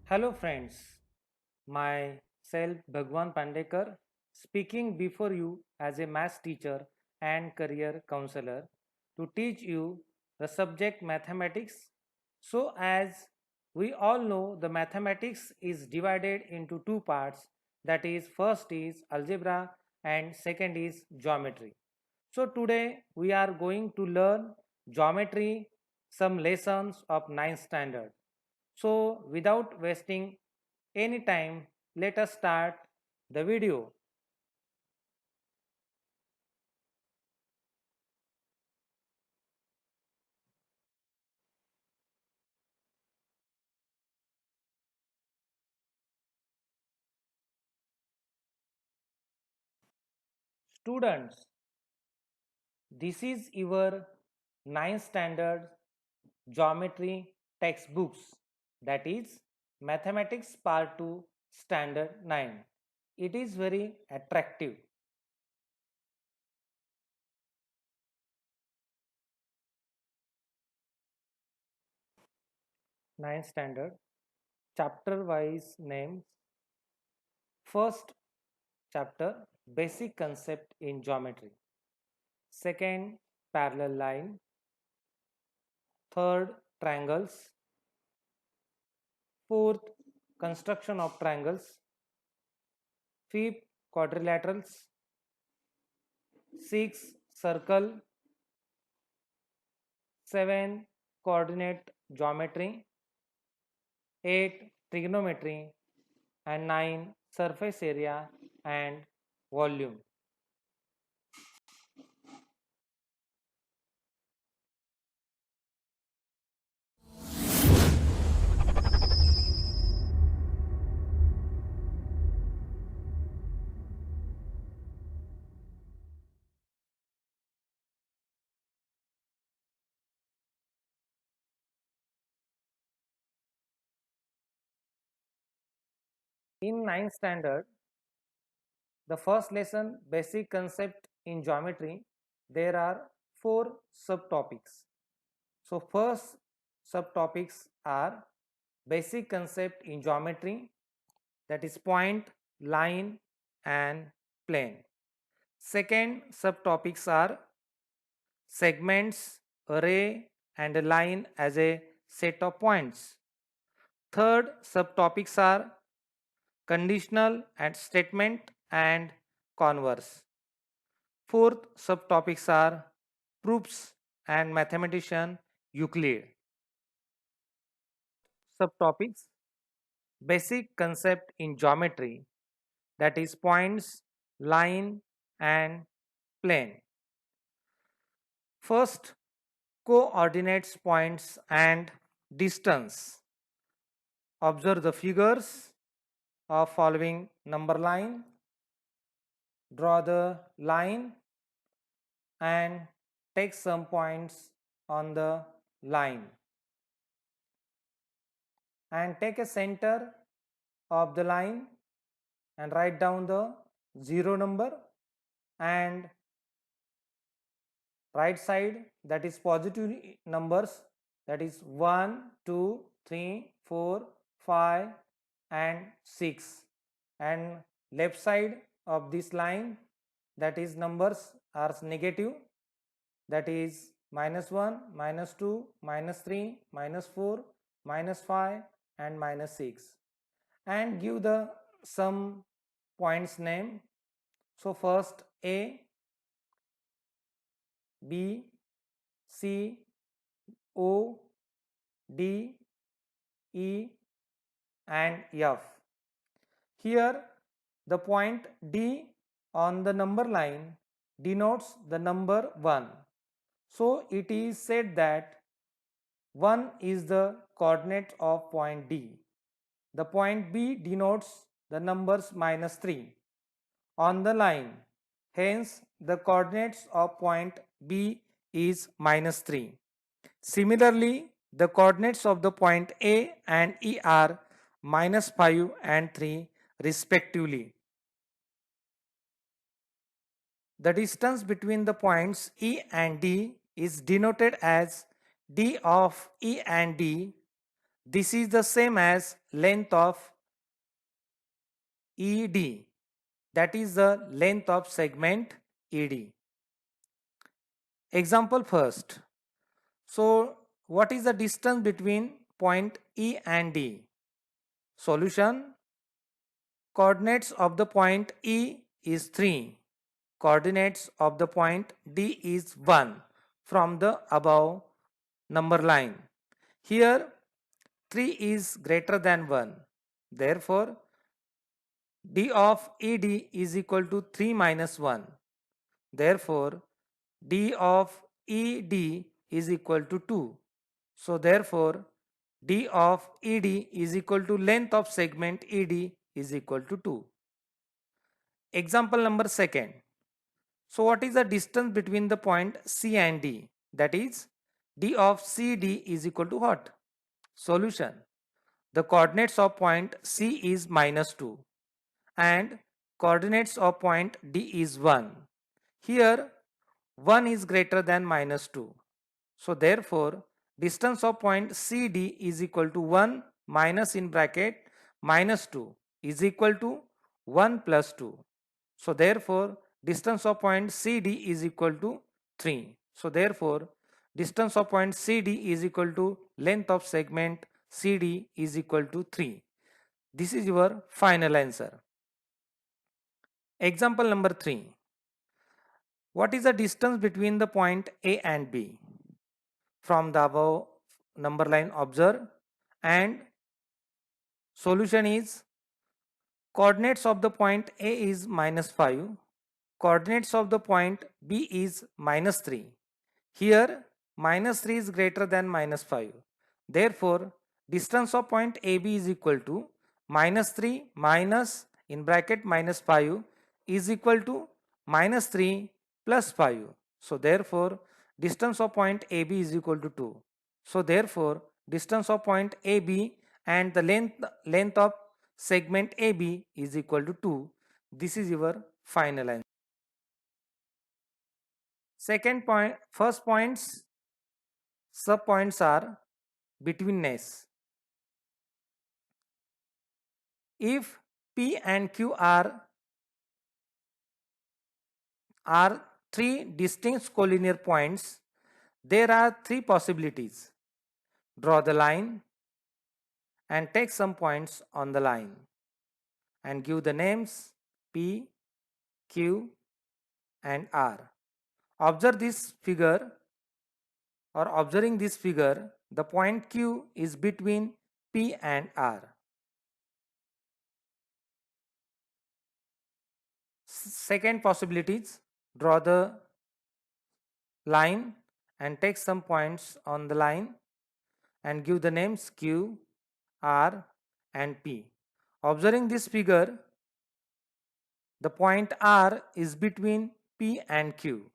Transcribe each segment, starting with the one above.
Hello friends, myself Bhagwan Pandekar speaking before you as a maths teacher and career counselor to teach you the subject mathematics. So as we all know, the mathematics is divided into two parts, that is first is algebra and second is geometry. So today we are going to learn geometry, some lessons of ninth standard. So without wasting any time, let us start the video. Students, this is your ninth standard geometry textbooks, that is mathematics part 2 standard 9. It is very attractive. Ninth standard chapter wise names. First chapter, basic concept in geometry. Second, parallel line. Third, triangles. Fourth, construction of triangles. Fifth, quadrilaterals. Sixth, circle. Seven, coordinate geometry. Eight, trigonometry. And nine, surface area and volume. In ninth standard, the first lesson, basic concept in geometry, there are four subtopics. So first subtopics are basic concept in geometry, that is point, line and plane. Second subtopics are segments, array and a line as a set of points. Third subtopics are conditional and statement and converse. Fourth subtopics are proofs and mathematician Euclid. Subtopics, basic concept in geometry, that is points, line and plane. First, coordinates, points and distance. Observe the figures of following number line. Draw the line and take some points on the line and take a center of the line and write down the 0 number, and right side, that is positive numbers, that is 1 2 3 4 5 and 6, and left side of this line, that is numbers are negative, that is -1 -2 -3 -4 -5 and -6, and give the some points name. So first A, B, C, O, D, E and F. Here the point D on the number line denotes the number 1. So it is said that 1 is the coordinate of point D. The point B denotes the numbers -3 on the line. Hence, the coordinates of point B is -3. Similarly, the coordinates of the point A and E are -5 and 3 respectively. The distance between the points E and D is denoted as D of E and D. This is the same as length of ED, that is the length of segment ED. Example first. So what is the distance between point E and D? Solution: coordinates of the point E is 3. Coordinates of the point D is 1 from the above number line. Here 3 is greater than 1. Therefore, D of ED is equal to 3 minus 1. Therefore, D of ED is equal to 2. So therefore, D of ED is equal to length of segment ED is equal to 2. Example number second. So what is the distance between the point C and D? That is, D of CD is equal to what? Solution: the coordinates of point C is -2 and coordinates of point D is 1. Here 1 is greater than -2. So therefore, distance of point CD is equal to 1 minus in bracket -2 is equal to 1 plus 2. So therefore, distance of point CD is equal to 3. So therefore, distance of point CD is equal to length of segment CD is equal to 3. This is your final answer. Example number 3. What is the distance between the point A and B? From the above number line observe, and solution is coordinates of the point A is -5, coordinates of the point B is -3. Here -3 is greater than -5. Therefore, distance of point AB is equal to -3 minus in bracket -5 is equal to -3 plus 5. So therefore, distance of point AB is equal to 2. So therefore, distance of point AB and the length of segment AB is equal to 2. This is your final answer. Second point, first points, sub points are betweenness. If P and Q are three distinct collinear points, there are three possibilities. Draw the line and take some points on the line and give the names P, Q and R. Observe this figure, or observing this figure, the point Q is between P and R. Second possibilities, draw the line and take some points on the line and give the names Q, R and P. Observing this figure, the point R is between P and Q.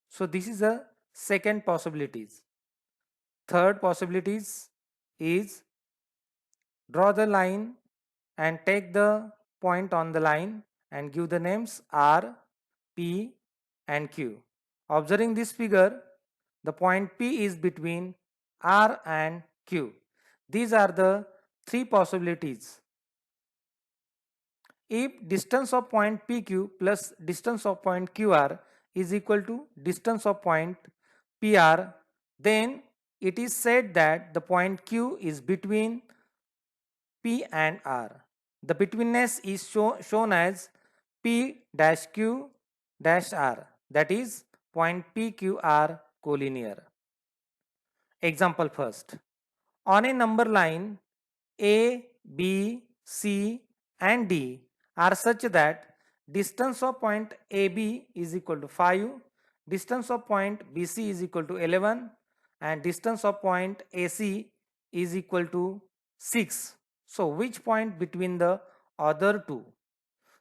So this is a second possibilities. Third possibilities is draw the line and take the point on the line and give the names R, P and Q. Observing this figure, the point P is between R and Q. These are the three possibilities. If distance of point PQ plus distance of point QR is equal to distance of point PR, then it is said that the point Q is between P and R. The betweenness is shown as P dash Q dash R, that is point PQR collinear. Example first. On a number line, A, B, C and D are such that distance of point AB is equal to 5, distance of point BC is equal to 11 and distance of point AC is equal to 6. So which point between the other two?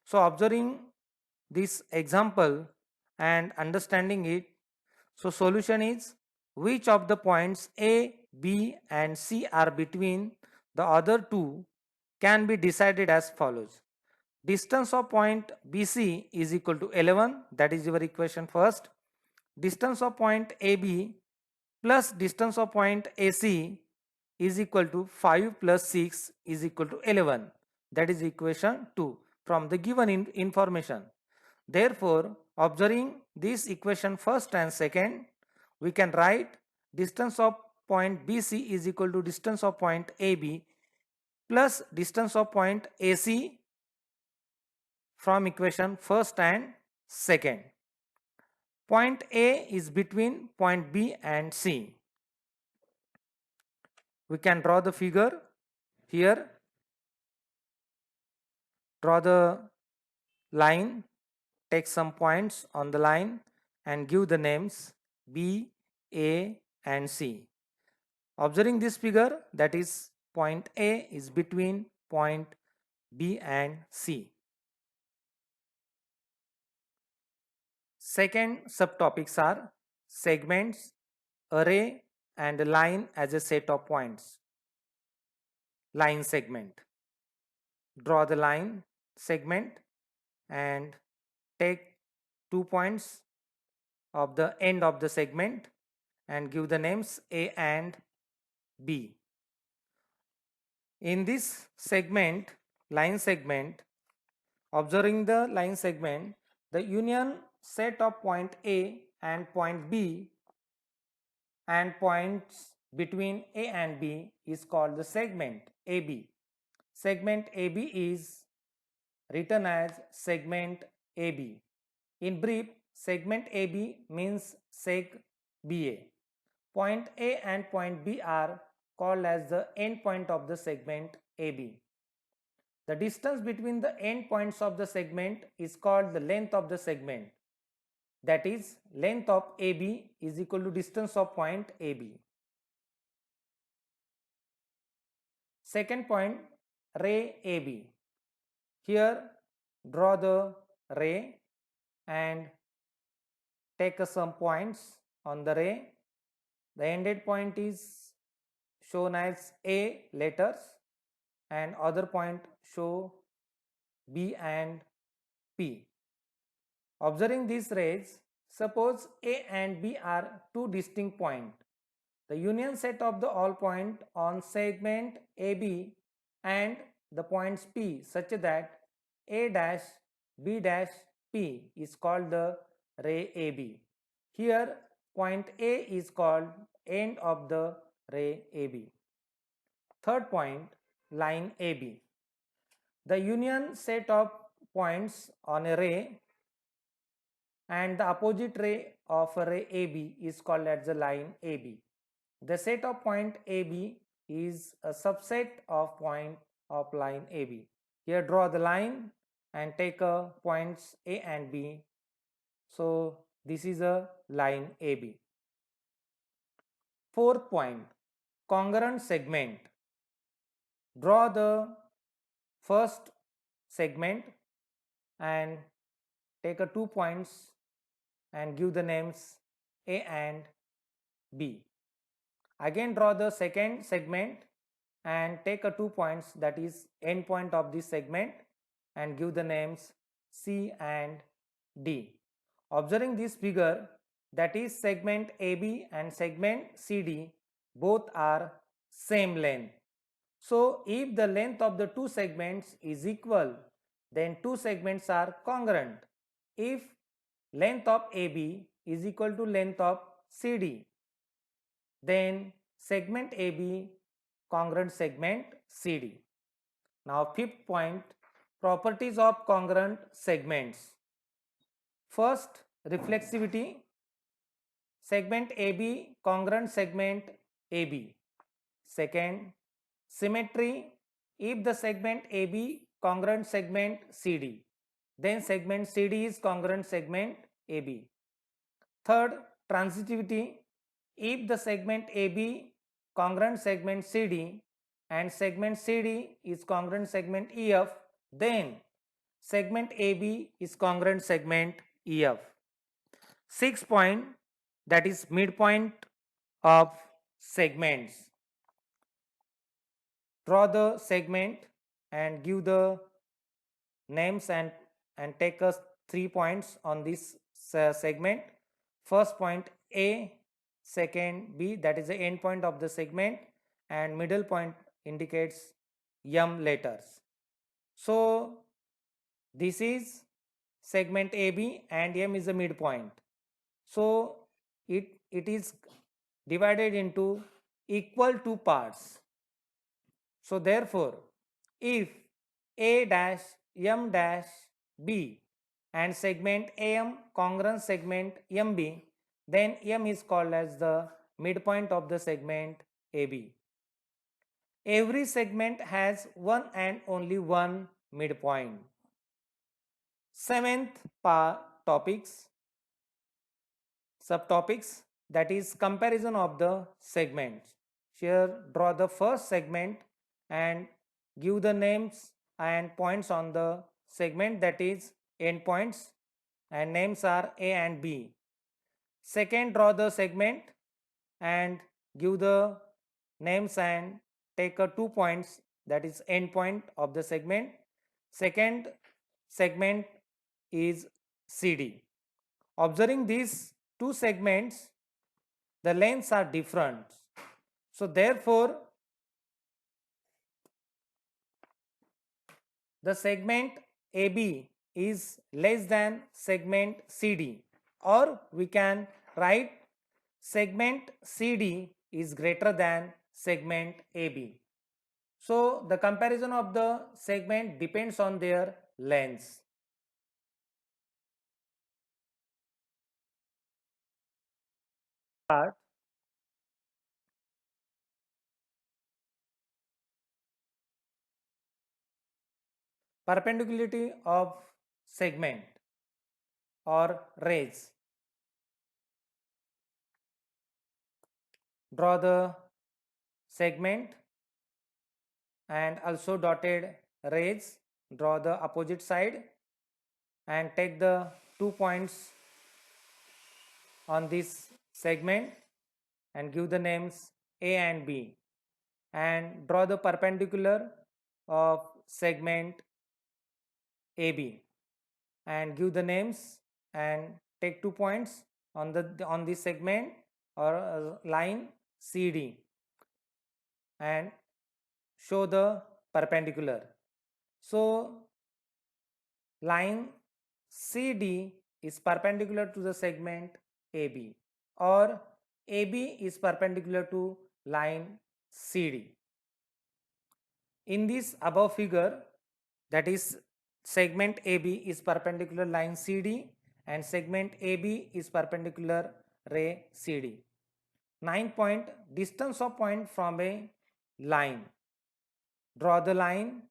So observing this example and understanding it, so solution is which of the points A, B and C are between the other two can be decided as follows. Distance of point BC is equal to 11, that is your equation first. Distance of point AB plus distance of point AC is equal to 5 plus 6 is equal to 11. That is equation 2 from the given information. Therefore, observing this equation first and second, we can write distance of point BC is equal to distance of point AB plus distance of point AC from equation first and second. Point A is between point B and C. We can draw the figure here. Draw the line, take some points on the line and give the names B, A and C. Observing this figure, that is point A is between point B and C. Second subtopics are segments, array and line as a set of points. Line segment. Draw the line segment and take 2 points of the end of the segment and give the names A and B. In this segment, line segment, observing the line segment, the union set of point A and point B and points between A and B is called the segment AB. Segment AB is written as segment AB. In brief, segment AB means seg BA. Point A and point B are called as the end point of the segment AB. The distance between the end points of the segment is called the length of the segment. That is, length of AB is equal to distance of point AB. Second point, ray AB. Here, draw the ray and take some points on the ray. The ended point is shown as A letters and other point show B and P. Observing these rays, suppose A and B are two distinct points. The union set of the all point on segment AB and the points P such that A dash B dash P is called the ray AB. Here point A is called end of the ray AB. Third point, line AB. The union set of points on a ray and the opposite ray of a ray AB is called as the line AB. The set of point AB is a subset of point of line AB. Here draw the line and take points A and B. So this is a line AB. Fourth point, congruent segment. Draw the first segment and take 2 points and give the names A and B. Again draw the second segment and take 2 points, that is end point of this segment, and give the names C and D. Observing this figure, that is segment AB and segment CD both are same length. So if the length of the two segments is equal, then two segments are congruent. If length of AB is equal to length of CD, then segment AB congruent segment CD. Now fifth point, properties of congruent segments. First, reflexivity. Segment AB congruent segment AB. Second, symmetry. If the segment AB congruent segment CD, then segment CD is congruent segment AB. Third, transitivity. If the segment AB congruent segment CD and segment CD is congruent segment EF, then segment AB is congruent segment EF. Sixth point, that is midpoint of segments. Draw the segment and give the names and take us 3 points on this segment. First point A, second B, that is the end point of the segment, and middle point indicates M letters. So this is segment AB and M is the midpoint. So it is divided into equal two parts. So therefore, if A dash M dash B and segment AM congruent segment MB, then M is called as the midpoint of the segment AB. Every segment has one and only one midpoint. Seventh subtopics, that is comparison of the segments. Here draw the first segment and give the names and points on the segment, that is endpoints, and names are A and B. Second, draw the segment and give the names and take a 2 points, that is endpoint of the segment. Second segment is CD. Observing these two segments, the lengths are different. So therefore, the segment AB is less than segment CD, or we can write segment CD is greater than segment AB. So the comparison of the segment depends on their lengths. Part perpendicularity of segment or rays. Draw the segment and also dotted rays. Draw the opposite side and take the 2 points on this segment and give the names A and B, and draw the perpendicular of segment AB and give the names and take 2 points on this segment or line CD and show the perpendicular. So line CD is perpendicular to the segment AB, or AB is perpendicular to line CD. In this above figure, that is segment AB is perpendicular line CD and segment AB is perpendicular ray CD. 9 point distance of point from a line. Draw the line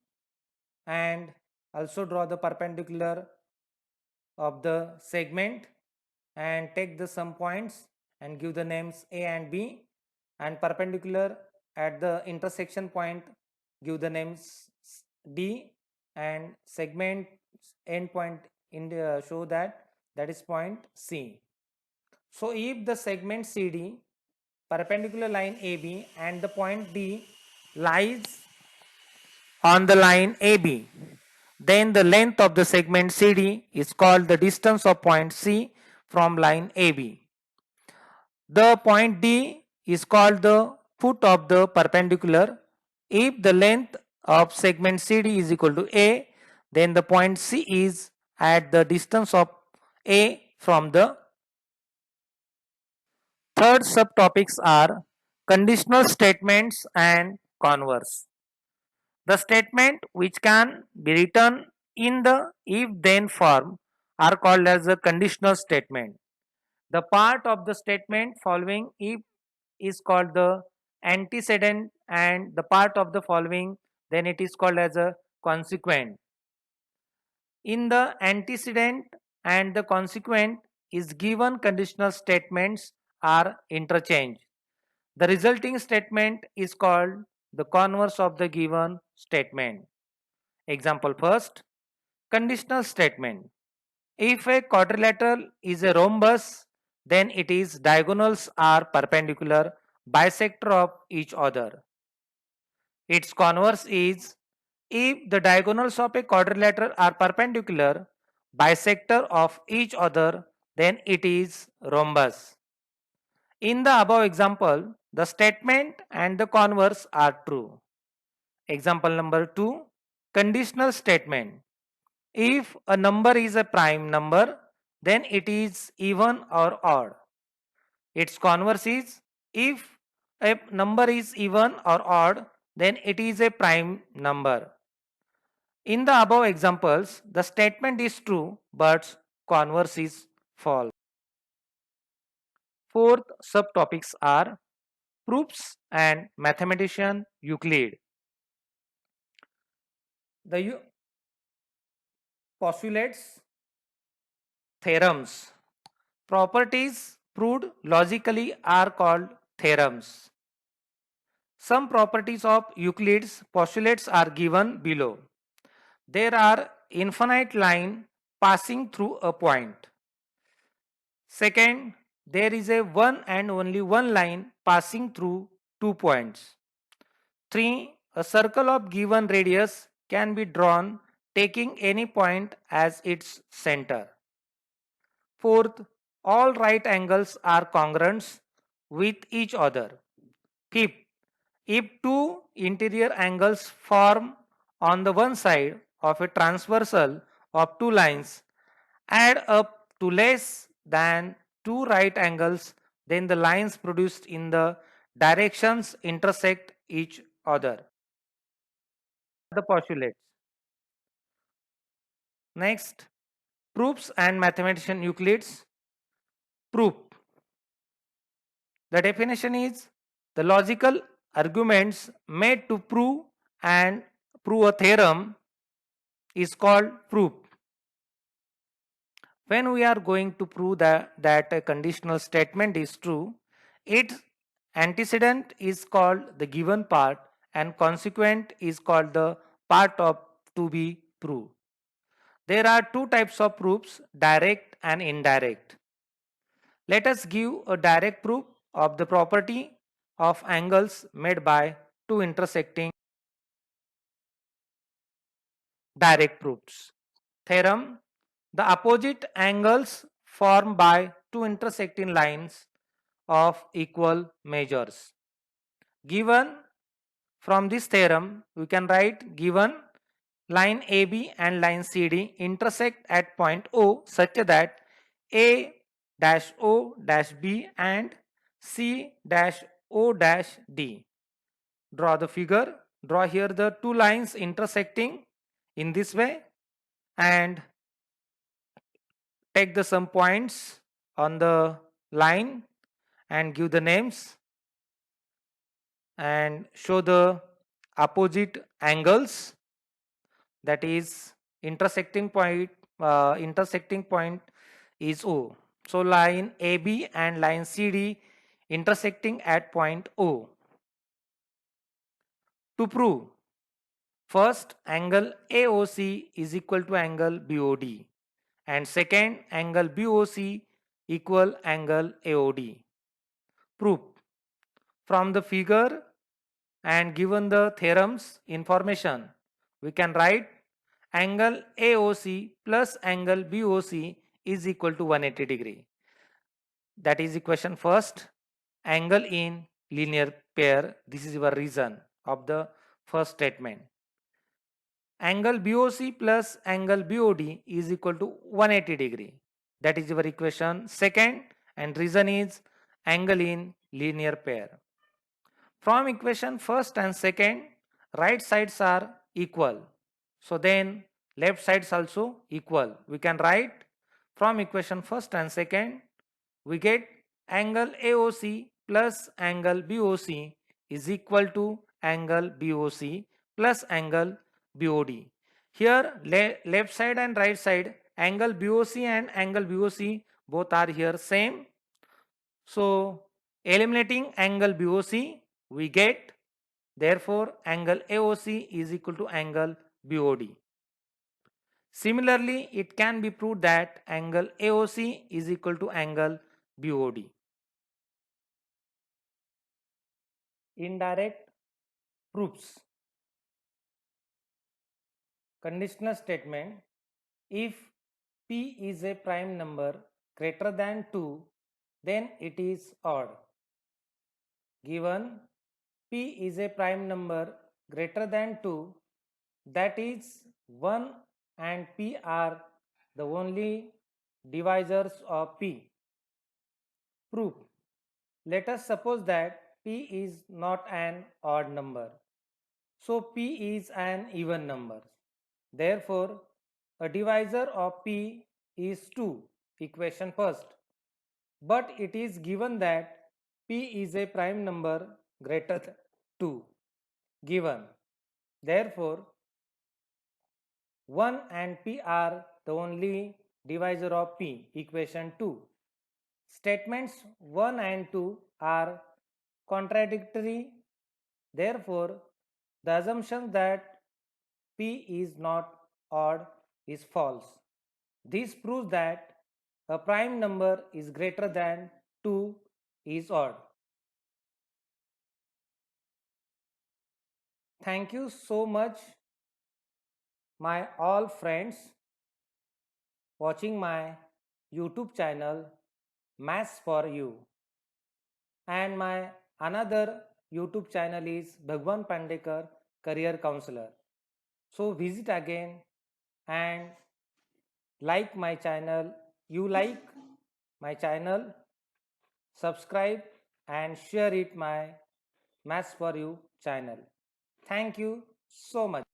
and also draw the perpendicular of the segment and take the sum points and give the names A and B, and perpendicular at the intersection point give the names D, and segment end point in the show that is point C. So if the segment CD perpendicular line AB and the point D lies on the line AB, then the length of the segment CD is called the distance of point C from line AB. The point D is called the foot of the perpendicular. If the length of segment CD is equal to A, then the point C is at the distance of A from the. Third subtopics are conditional statements and converse. The statement which can be written in the if-then form are called as a conditional statement. The part of the statement following if is called the antecedent, and the part of the following then it is called as a consequent. In the antecedent and the consequent is given conditional statements are interchanged. The resulting statement is called the converse of the given statement. Example first, conditional statement. If a quadrilateral is a rhombus, then its diagonals are perpendicular bisector of each other. Its converse is, if the diagonals of a quadrilateral are perpendicular bisector of each other, then it is rhombus. In the above example, the statement and the converse are true. Example number 2, conditional statement. If a number is a prime number, then it is even or odd. Its converse is, if a number is even or odd, then it is a prime number. In the above examples, the statement is true but converse is false. Fourth subtopics are proofs and mathematician Euclid. The postulates, theorems, properties proved logically are called theorems. Some properties of Euclid's postulates are given below. There are infinite line passing through a point. Second, there is a one and only one line passing through 2 points. 3. A circle of given radius can be drawn taking any point as its center. Fourth, all right angles are congruent with each other. Fifth, if two interior angles form on the one side of a transversal of two lines add up to less than two right angles, then the lines produced in the directions intersect each other. The postulates. Next, proofs and mathematician Euclid's proof. The definition is the logical arguments made to prove a theorem is called proof. When we are going to prove that a conditional statement is true, its antecedent is called the given part and consequent is called the part of to be proved. There are two types of proofs, direct and indirect. Let us give a direct proof of the property of angles made by two intersecting direct proofs. Theorem: the opposite angles formed by two intersecting lines of equal measures. Given from this theorem, we can write given line AB and line CD intersect at point O such that A dash O dash B and C dash O dash D. Draw the figure. Draw here the two lines intersecting in this way and take the some points on the line and give the names and show the opposite angles, that is intersecting point is O. So line AB and line CD intersecting at point O. To prove, first angle AOC is equal to angle BOD and second angle BOC equal angle AOD. Proof: from the figure and given the theorem's information, we can write angle AOC plus angle BOC is equal to 180 degree. That is equation first. Angle in linear pair. This is your reason of the first statement. Angle BOC plus angle BOD is equal to 180 degree. That is your equation second, and reason is angle in linear pair. From equation first and second, right sides are equal. So then left sides also equal. We can write from equation first and second, we get angle AOC plus angle BOC is equal to angle BOC plus angle BOD. Here left side and right side, angle BOC and angle BOC both are here same. So eliminating angle BOC, we get therefore angle AOC is equal to angle BOD. Similarly, it can be proved that angle AOC is equal to angle BOD. Indirect proofs. Conditional statement: if P is a prime number greater than 2, then it is odd. given p is a prime number greater than 2, that is 1 and p are the only divisors of p. Proof. Let us suppose that p is not an odd number. So p is an even number. Therefore, a divisor of p is 2, equation first. But it is given that p is a prime number greater than 2, given. Therefore, 1 and p are the only divisor of p, equation 2. Statements 1 and 2 are contradictory. Therefore, the assumption that p is not odd is false. This proves that a prime number is greater than 2 is odd. Thank you so much, my all friends, watching my YouTube channel Maths for You, and my another YouTube channel is Bhagwan Pandekar Career Counselor. So visit again and like my channel. You like my channel, subscribe and share it my Maths for You channel. Thank you so much.